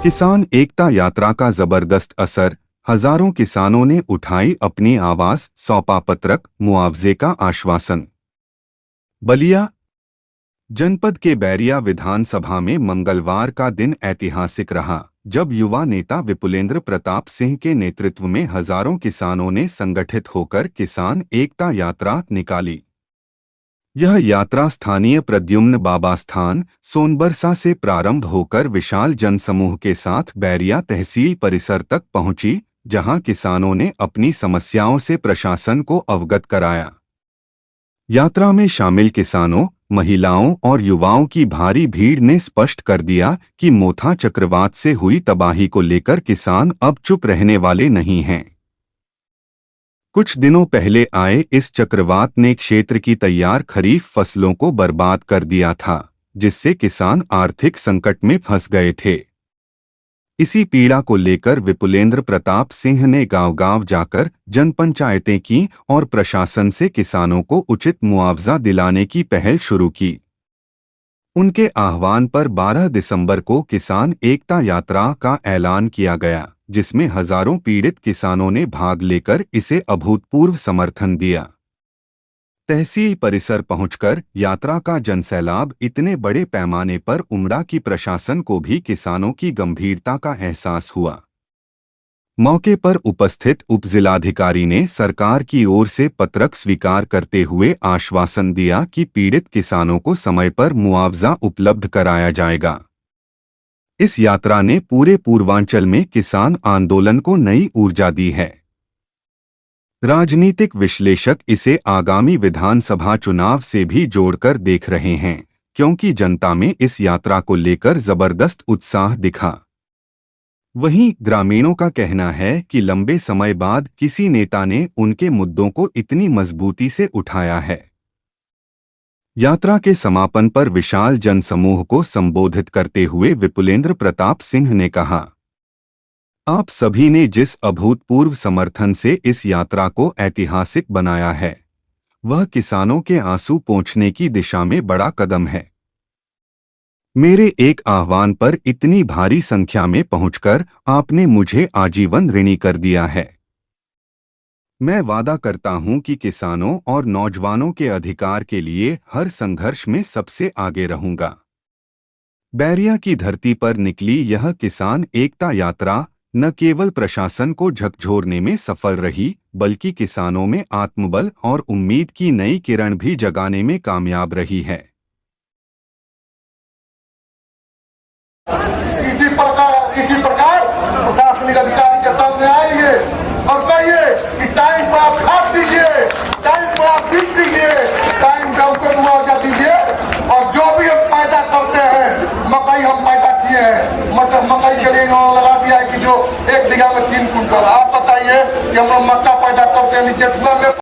किसान एकता यात्रा का जबरदस्त असर। हजारों किसानों ने उठाई अपनी आवाज, सौंपा पत्रक, मुआवजे का आश्वासन। बलिया जनपद के बैरिया विधानसभा में मंगलवार का दिन ऐतिहासिक रहा, जब युवा नेता विपुलेंद्र प्रताप सिंह के नेतृत्व में हजारों किसानों ने संगठित होकर किसान एकता यात्रा निकाली। यह यात्रा स्थानीय प्रद्युम्न बाबा स्थान सोनबरसा से प्रारंभ होकर विशाल जनसमूह के साथ बैरिया तहसील परिसर तक पहुंची, जहां किसानों ने अपनी समस्याओं से प्रशासन को अवगत कराया। यात्रा में शामिल किसानों, महिलाओं और युवाओं की भारी भीड़ ने स्पष्ट कर दिया कि मोथा चक्रवात से हुई तबाही को लेकर किसान अब चुप रहने वाले नहीं हैं। कुछ दिनों पहले आए इस चक्रवात ने क्षेत्र की तैयार खरीफ फसलों को बर्बाद कर दिया था, जिससे किसान आर्थिक संकट में फंस गए थे। इसी पीड़ा को लेकर विपुलेंद्र प्रताप सिंह ने गांव-गांव जाकर जनपंचायतें की और प्रशासन से किसानों को उचित मुआवजा दिलाने की पहल शुरू की। उनके आह्वान पर 12 दिसंबर को किसान एकता यात्रा का ऐलान किया गया, जिसमें हजारों पीड़ित किसानों ने भाग लेकर इसे अभूतपूर्व समर्थन दिया। तहसील परिसर पहुंचकर यात्रा का जनसैलाब इतने बड़े पैमाने पर उमड़ा कि प्रशासन को भी किसानों की गंभीरता का एहसास हुआ। मौके पर उपस्थित उपजिलाधिकारी ने सरकार की ओर से पत्रक स्वीकार करते हुए आश्वासन दिया कि पीड़ित किसानों को समय पर मुआवजा उपलब्ध कराया जाएगा। इस यात्रा ने पूरे पूर्वांचल में किसान आंदोलन को नई ऊर्जा दी है। राजनीतिक विश्लेषक इसे आगामी विधानसभा चुनाव से भी जोड़कर देख रहे हैं, क्योंकि जनता में इस यात्रा को लेकर जबरदस्त उत्साह दिखा। वहीं ग्रामीणों का कहना है कि लंबे समय बाद किसी नेता ने उनके मुद्दों को इतनी मजबूती से उठाया है। यात्रा के समापन पर विशाल जनसमूह को संबोधित करते हुए विपुलेंद्र प्रताप सिंह ने कहा, आप सभी ने जिस अभूतपूर्व समर्थन से इस यात्रा को ऐतिहासिक बनाया है, वह किसानों के आंसू पोंछने की दिशा में बड़ा कदम है। मेरे एक आह्वान पर इतनी भारी संख्या में पहुंचकर आपने मुझे आजीवन ऋणी कर दिया है। मैं वादा करता हूं कि किसानों और नौजवानों के अधिकार के लिए हर संघर्ष में सबसे आगे रहूंगा। बैरिया की धरती पर निकली यह किसान एकता यात्रा न केवल प्रशासन को झकझोरने में सफल रही, बल्कि किसानों में आत्मबल और उम्मीद की नई किरण भी जगाने में कामयाब रही है। इसी प्रकार प्रशासनिक अधिकारी के सामने आइए और कहिए कि टाइम पर आप खाद दीजिए, टाइम पर आप बीज दीजिए, टाइम पर हमको मुआवजा दीजिए। और जो भी हम पैदा करते हैं, मकई हम पैदा किए हैं, मकई के लिए इन्होंने लगा दिया है कि जो 1 बीघा में 3 कुंटल। आप बताइए कि हम लोग मक्का पैदा करते हैं नीचे में